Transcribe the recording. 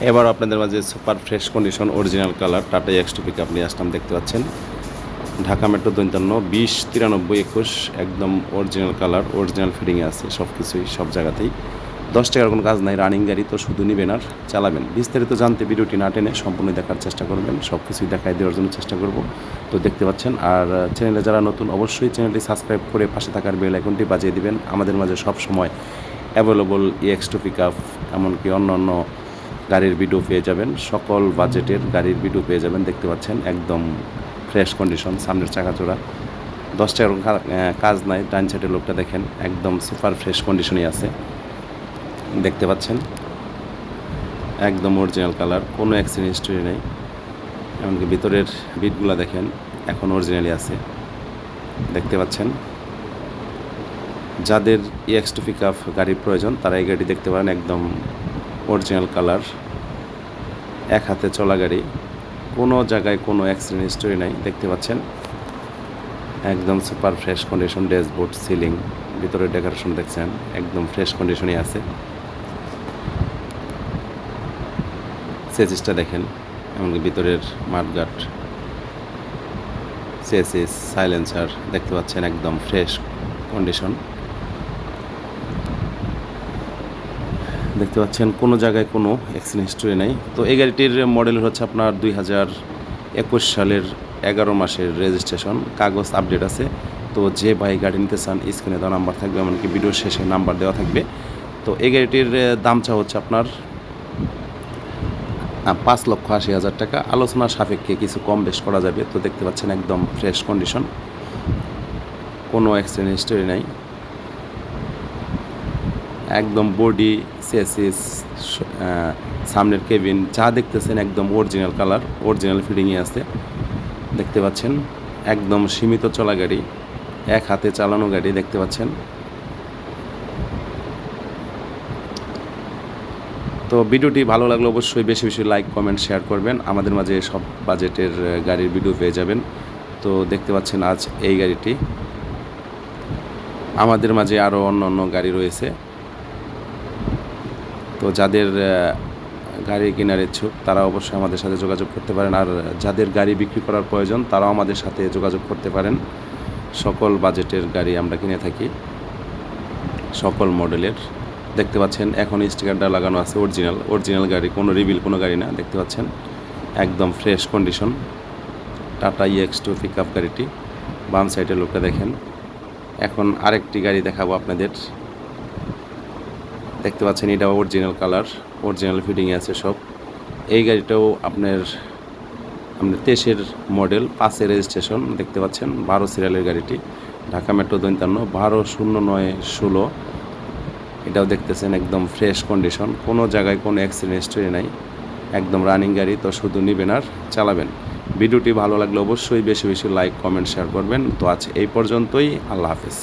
এবার আপনাদের মাঝে super fresh condition original colour Tata এক্স2 পিকআপ নিয়ে আসলাম। দেখতে পাচ্ছেন ঢাকা মেট্রো 52 20 93 21 একদম অরিজিনাল কালার, অরিজিনাল ফিটিংয়ে আছে সব কিছুই, সব জায়গাতেই। 10 টাকার কোনো কাজ নাই, রানিং গাড়ি, তো শুধু নেবেন আর চালাবেন। বিস্তারিত জানতে ভিডিওটি না টেনে সম্পূর্ণ দেখার চেষ্টা করবেন, সব কিছুই দেখাই দেওয়ার জন্য চেষ্টা করব। তো দেখতে পাচ্ছেন, আর চ্যানেলে যারা নতুন অবশ্যই চ্যানেলটি সাবস্ক্রাইব করে পাশে থাকার বেল আইকনটি বাজিয়ে দিবেন। আমাদের মাঝে সব সময় অ্যাভেলেবল এক্স2 পিকআপ, এমনকি অন্য অন্য গাড়ির ভিডিও পেয়ে যাবেন, সকল বাজেটের গাড়ির ভিডিও পেয়ে যাবেন। দেখতে পাচ্ছেন একদম ফ্রেশ কন্ডিশন, সামনের চাকাচোড়া, 10 টাকার কাজ নাই। ডান সাইডের লোকটা দেখেন একদম সুপার ফ্রেশ কন্ডিশনই আছে। দেখতে পাচ্ছেন একদম অরিজিনাল কালার, কোনো অ্যাক্সিডেন্ট হিস্টরি নেই। এমনকি ভিতরের বিটগুলো দেখেন এখন অরিজিনালি আছে। দেখতে পাচ্ছেন যাদের এক্স2 পিকআপ গাড়ির প্রয়োজন তারা এই গাড়ি দেখতে পারেন, একদম অরিজিনাল কালার, এক হাতে চলা গাড়ি, কোনো জায়গায় কোনো অ্যাক্সিডেন্ট হিস্টরি নাই। দেখতে পাচ্ছেন একদম super fresh condition, dashboard, ceiling, ভিতরের ডেকোরেশন দেখছেন একদম ফ্রেশ কন্ডিশনই আছে। চেসিসটা দেখেন, এমনকি ভিতরের মাঠগাট, চেসিস, সাইলেন্সার দেখতে পাচ্ছেন একদম ফ্রেশ কন্ডিশন। দেখতে পাচ্ছেন কোনো জায়গায় কোনো অ্যাক্সিডেন্ট হিস্টরি নেই। তো এই গাড়িটির মডেল হচ্ছে আপনার 2021 সালের 11 মাসের রেজিস্ট্রেশন, কাগজ আপডেট আছে। তো যে ভাই গাড়ি নিতে চান স্ক্রিনে দেওয়া নাম্বার থাকবে, এমনকি ভিডিওর শেষে নাম্বার দেওয়া থাকবে। তো এই গাড়িটির দাম চা হচ্ছে আপনার 5,80,000 টাকা। আলোচনা সাপেক্ষে কিছু কম বেশ করা যাবে। তো দেখতে পাচ্ছেন একদম ফ্রেশ কন্ডিশন, কোনো অ্যাক্সিডেন্ট হিস্টরি নাই। একদম বডি, চেসিস, সামনের কেবিন যা দেখতেছেন একদম অরিজিনাল কালার, অরিজিনাল ফিটিংয়ে আছে। দেখতে পাচ্ছেন একদম সীমিত চলা গাড়ি, এক হাতে চালানো গাড়ি। দেখতে পাচ্ছেন। তো ভিডিওটি ভালো লাগলে অবশ্যই বেশি বেশি লাইক, কমেন্ট, শেয়ার করবেন। আমাদের মাঝে সব বাজেটের গাড়ির ভিডিও পেয়ে যাবেন। তো দেখতে পাচ্ছেন আজ এই গাড়িটি, আমাদের মাঝে আরও অন্য অন্য গাড়ি রয়েছে। তো যাদের গাড়ি কেনার ইচ্ছুক তারা অবশ্যই আমাদের সাথে যোগাযোগ করতে পারেন, আর যাদের গাড়ি বিক্রি করার প্রয়োজন তারাও আমাদের সাথে যোগাযোগ করতে পারেন। সকল বাজেটের গাড়ি আমরা কিনে থাকি, সকল মডেলের। দেখতে পাচ্ছেন এখন স্টিকারটা লাগানো আছে, অরিজিনাল গাড়ি, কোনো রিভিল কোনো গাড়ি না। দেখতে পাচ্ছেন একদম ফ্রেশ কন্ডিশন টাটা এক্স2 পিকআপ গাড়িটি। বাম সাইডের লোকটা দেখেন। এখন আরেকটি গাড়ি দেখাবো আপনাদের। দেখতে পাচ্ছেন এটা অরিজিনাল কালার, অরিজিনাল ফিটিংয়ে আছে সব। এই গাড়িটাও আপনার 23-এর মডেল, 5-এর রেজিস্ট্রেশন। দেখতে পাচ্ছেন 12 সিরিয়ালের গাড়িটি, ঢাকা মেট্রো 52 12-09-16। এটাও দেখতেছেন একদম ফ্রেশ কন্ডিশন, কোনো জায়গায় কোনো অ্যাক্সিডেন্ট হিস্টরি নাই, একদম রানিং গাড়ি। তো শুধু নেবেন আর চালাবেন। ভিডিওটি ভালো লাগলে অবশ্যই বেশি বেশি লাইক, কমেন্ট, শেয়ার করবেন। তো আজ এই পর্যন্তই, আল্লাহ হাফেজ।